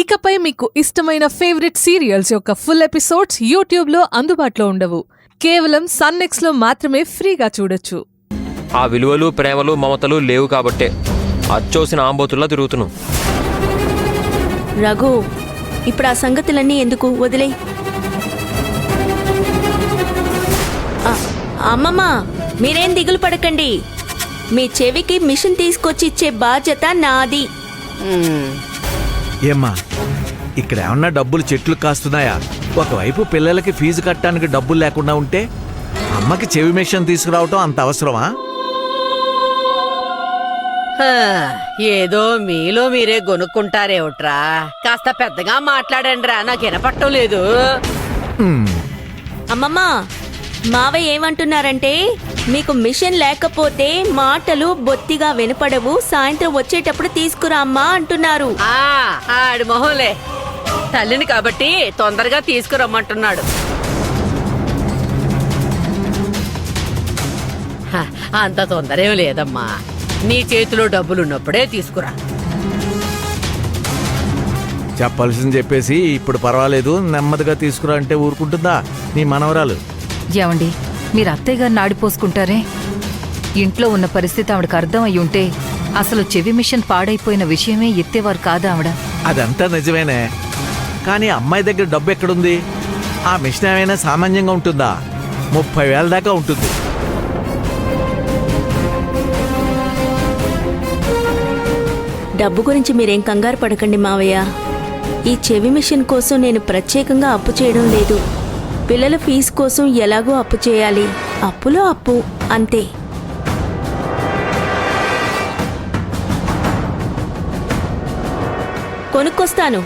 ఇకపై మీకు ఇష్టమైన ఫేవరెట్ సీరియల్స్ యొక్క ఫుల్ ఎపిసోడ్స్ యూట్యూబ్లో అందుబాటులో ఉండవు. కేవలం సన్నెక్స్లో మాత్రమే ఫ్రీగా చూడొచ్చు. ఆ విలువలు, ప్రేమలు, మమతలు లేవు కాబట్టే అచ్చోసిన ఆంబోతుల్లా తిరుగుతున్నావు. రఘు, ఇప్పుడు ఆ సంగతులన్నీ ఎందుకు, వదిలే. అమ్మమ్మ, మీరేం దిగులు పడకండి. మీ చెవికి మిషన్ తీసుకొచ్చి ఇచ్చే బాధ్యత నాది. ఏమ్మా, ఇక్కడ ఏమన్నా డబ్బులు చెట్లు కాస్తున్నాయా? ఒకవైపు పిల్లలకి ఫీజు కట్టడానికి డబ్బులు లేకుండా ఉంటే అమ్మకి చెవి మిషన్ తీసుకురావటం అంత అవసరమా? ఏదో మీలో మీరే గొనుక్కుంటారేమిట్రా. కాస్త పెద్దగా మాట్లాడండిరా, నాకు వినపట్టం లేదు. అమ్మమ్మ, మావయ్య ఏమంటున్నారంటే, మీకు మిషన్ లేకపోతే మాటలు బొత్తిగా వినపడవు, సాయంత్రం వచ్చేటప్పుడు తీసుకురా అమ్మా అంటున్నారు. ఆడి మొహంలే, తల్లిని కాబట్టి తొందరగా తీసుకురమ్మంటున్నాడు. అంత తొందరేం లేదమ్మా, నీ చేతిలో డబ్బులున్నప్పుడే తీసుకురా. చెప్పాల్సింది చెప్పేసి ఇప్పుడు పర్వాలేదు, నెమ్మదిగా తీసుకురా అంటే ఊరుకుంటుందా నీ మనవరాలు? ఏమండి, మీరు అత్తయ్య గారిని ఆడిపోసుకుంటారే? ఇంట్లో ఉన్న పరిస్థితి ఆవిడకు అర్థం అయి ఉంటే అసలు చెవి మిషన్ పాడైపోయిన విషయమే ఎత్తేవారు కాదా ఆవిడ? అదంతా నిజమేనే, కానీ అమ్మాయి దగ్గర డబ్బు ఎక్కడుంది? ఆ మిషన్ ఏమైనా సామాన్యంగా ఉంటుందా? 30,000 దాకా ఉంటుంది. డబ్బు గురించి మీరేం కంగారు పడకండి మావయ్య. ఈ చెవి మిషన్ కోసం నేను ప్రత్యేకంగా అప్పు చేయడం లేదు. పిల్లల ఫీజు కోసం ఎలాగో అప్పు చేయాలి, అప్పులో అప్పు అంతే. కొనుక్కొస్తాను.